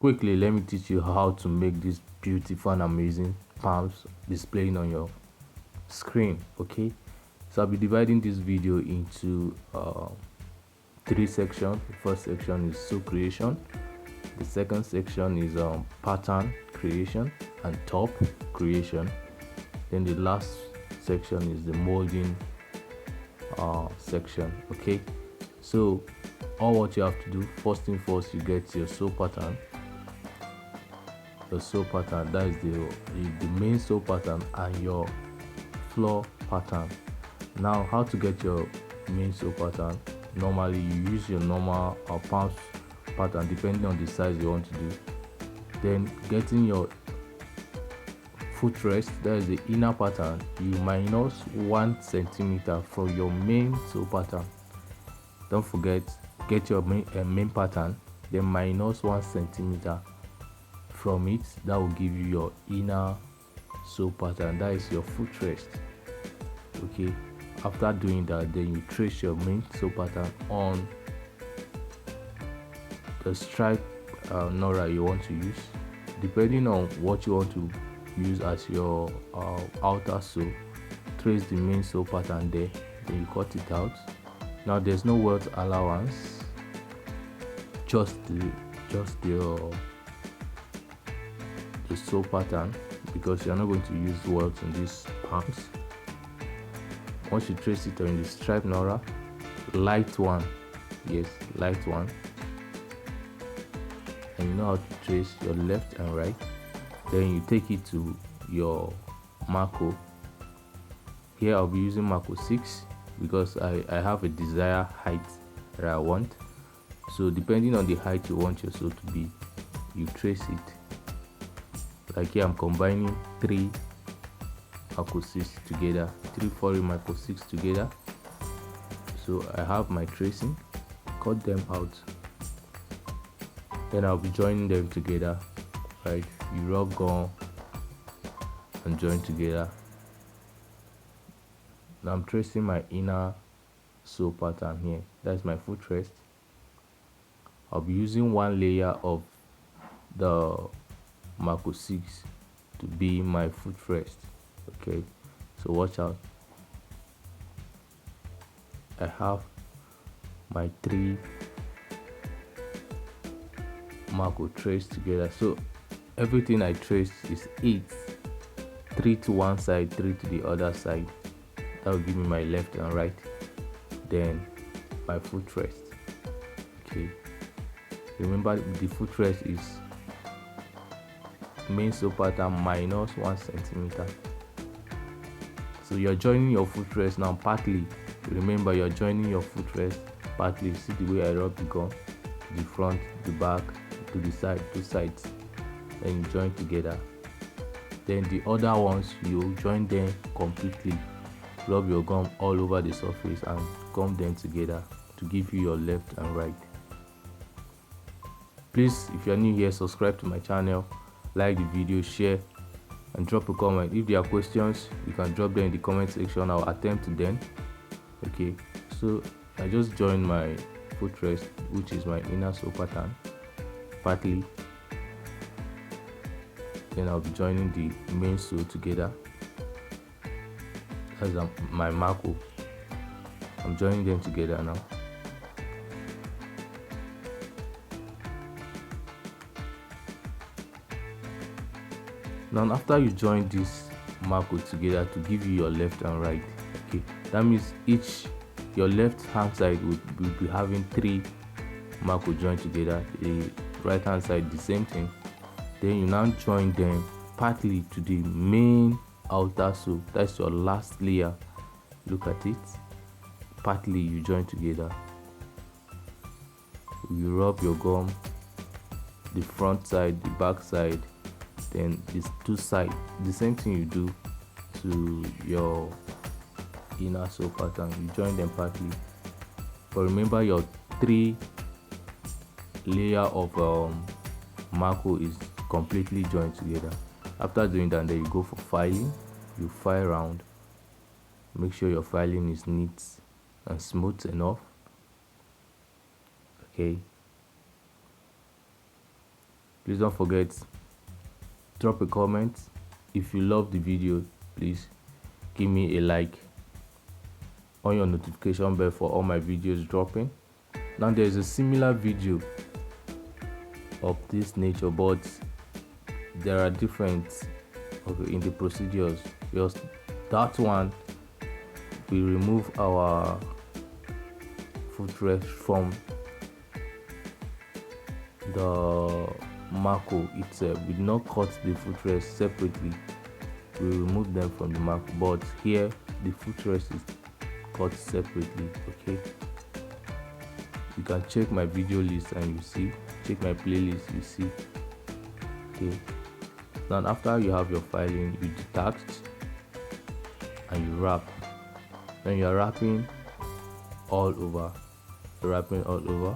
Quickly, let me teach you how to make this beautiful and amazing palms displaying on your screen. Okay, so I'll be dividing this video into three sections. The first section is sew creation, the second section is pattern creation and top creation, then the last section is the molding section. Okay, so all what you have to do, first thing first, you get your sew pattern. The sew pattern, that is the main sew pattern, and your floor pattern. Now, how to get your main sew pattern? Normally you use your normal palm pattern depending on the size you want to do. Then getting your footrest, that is the inner pattern, you minus 1 centimeter from your main sew pattern. Don't forget, get your main pattern, then minus 1 centimeter from it. That will give you your inner sew pattern, that is your footrest. Okay, after doing that, then you trace your main sew pattern on the stripe nora you want to use, depending on what you want to use as your outer sew. Trace the main sew pattern there, then you cut it out. Now there's no welt allowance, just the sew pattern, because you're not going to use welt in these palms. Once you trace it on the stripe nora, light one, yes, light one, and you know how to trace your left and right, then you take it to your marco. Here I'll be using marco 6 because I have a desired height that I want. So depending on the height you want your sew to be, you trace it. Like here I'm combining 3 marco 6 together, 3 foreign marco 6 together. So I have my tracing, cut them out, then I'll be joining them together. Right, you rub gum and join together. Now I'm tracing my inner sew pattern here, that's my footrest. I'll be using 1 layer of the marco 6 to be my footrest. Okay, so watch out. I have my 3 marco traced together. So everything I trace is 8, 3 to one side, 3 to the other side. That will give me my left and right, then my footrest. Okay, remember the footrest is main sew pattern minus 1 centimeter. So you're joining your footrest now partly. Remember, you're joining your footrest partly. See the way I rub the gum, the front, the back, to the side, 2 sides, then you join together. Then the other ones, you join them completely. Rub your gum all over the surface and gum them together to give you your left and right. Please, if you're new here, subscribe to my channel, like the video, share, and drop a comment. If there are questions, you can drop them in the comment section. I'll attend to them. Okay, so I just joined my footrest, which is my inner sew pattern, partly. Then I'll be joining the main sew together. That's my marco. I'm joining them together now. Now after you join this marco together to give you your left and right, okay, that means your left hand side will be having 3 marco joined together, the right hand side the same thing. Then you now join them partly to the main outer sew, that's your last layer. Look at it, partly you join together. You rub your gum, the front side, the back side, then these 2 sides, the same thing you do to your inner sew pattern, you join them partly. But remember, your 3 layer of marco is completely joined together. After doing that, then you go for filing. You file round, make sure your filing is neat and smooth enough. Okay, Please don't forget, drop a comment. If you love the video, please give me a like, on your notification bell for all my videos dropping. Now there's a similar video of this nature, but there are different in the procedures, because that one we remove our footrest from the marco itself. We do not cut the footrest separately, we remove them from the marco, but here the footrest is cut separately. Okay, you can check my video list and you see, check my playlist, you see. Okay, now after you have your filing, you detach and you wrap. Then you are wrapping all over, wrapping all over.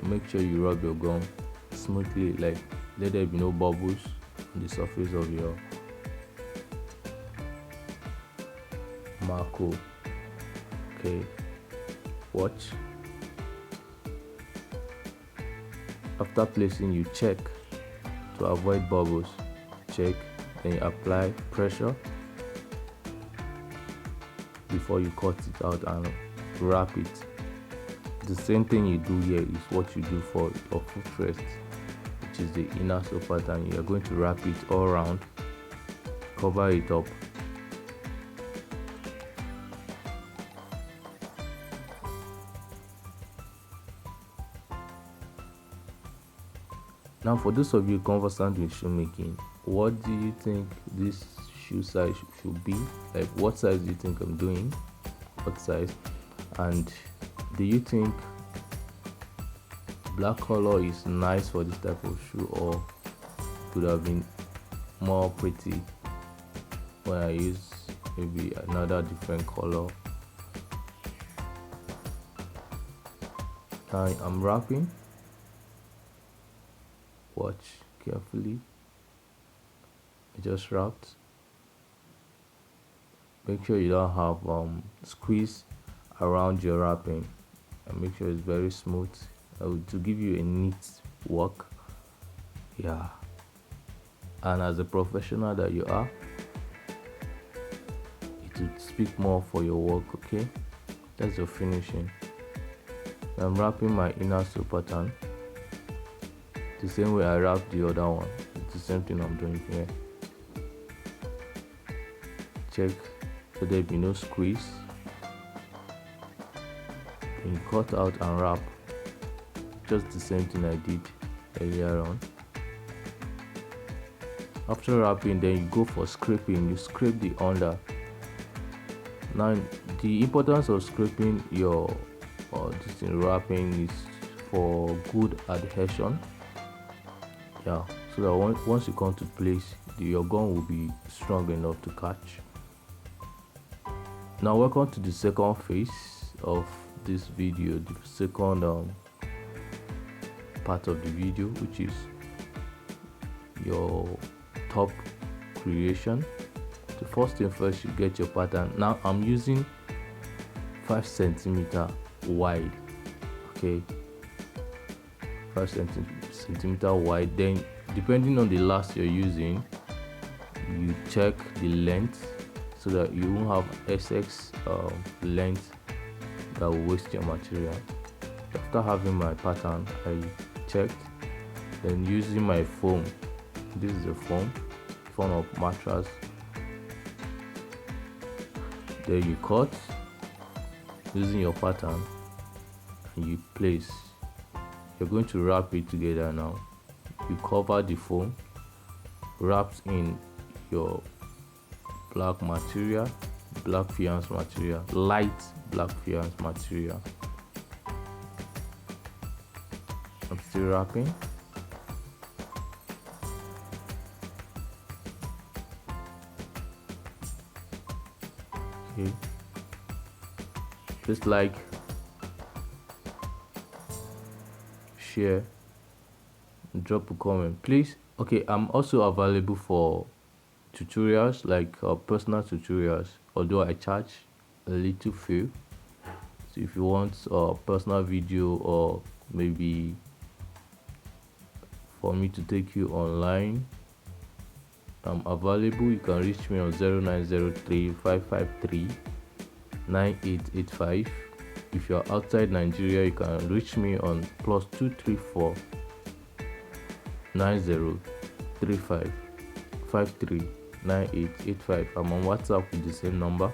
Make sure you rub your gum smoothly, like let there be no bubbles on the surface of your marco. Okay, watch. After placing, you check to avoid bubbles. Check, then you apply pressure before you cut it out and wrap it. The same thing you do here is what you do for your footrest, which is the inner sole pattern. You are going to wrap it all around, cover it up. Now for those of you conversant with shoemaking, what do you think this shoe size should be? Like, what size do you think I'm doing? What size? And do you think black color is nice for this type of shoe, or could have been more pretty when I use maybe another different color? Now I'm wrapping. Watch carefully. I just wrapped. Make sure you don't have squeeze around your wrapping, and make sure it's very smooth to give you a neat work. Yeah, and as a professional that you are, it will speak more for your work. Okay, that's your finishing. I'm wrapping my inner sole pattern the same way I wrapped the other one. It's the same thing I'm doing here. Check so there be no squeeze. Then you cut out and wrap. Just the same thing I did earlier on. After wrapping, then you go for scraping. You scrape the under. Now the importance of scraping your this wrapping is for good adhesion. Yeah, so that once you come to place, your gun will be strong enough to catch. Now welcome to the second phase of this video, the second part of the video, which is your top creation. The first thing first, you get your pattern. Now I'm using 5 centimeter wide. Okay, 5 centimeter wide. Then depending on the last you're using, you check the length so that you won't have excess length that will waste your material. After having my pattern, I checked, then using my foam. This is a foam of mattress. There you cut using your pattern and you place. You're going to wrap it together now. You cover the foam, wrapped in your black material, black fiance material, light black fiance material. I'm still wrapping. Okay, just like, share, drop a comment, please. Okay, I'm also available for tutorials, like personal tutorials, although I charge a little feel. So if you want a personal video, or maybe for me to take you online, I'm available. You can reach me on 0903-553-9885. If you're outside Nigeria, you can reach me on +234 9035 539885. I'm on WhatsApp with the same number.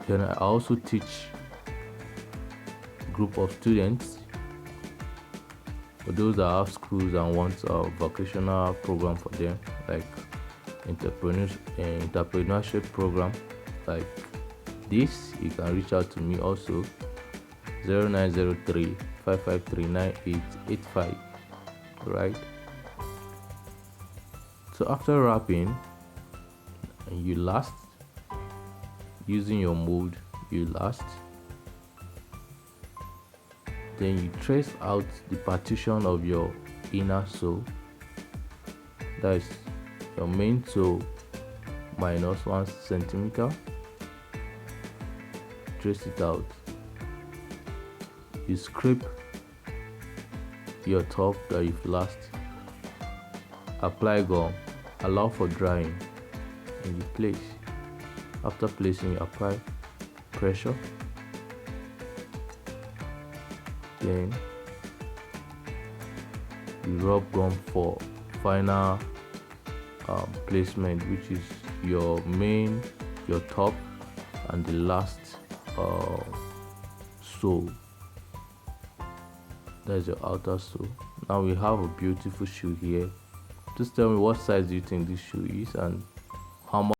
Then I also teach group of students. For those that have schools and want a vocational program for them, like entrepreneurship program like this, you can reach out to me also. 0903-553-9885. Right. So after wrapping, and you last using your mold, you last, then you trace out the partition of your inner sole. That is your main sole minus 1 centimeter. Trace it out. You scrape your top that you've last. Apply gum. Allow for drying. And you place. After placing, you apply pressure. Then you rub gum for final placement, which is your top, and the last sole. That is your outer sole. Now we have a beautiful shoe here. Just tell me, what size do you think this shoe is, and how much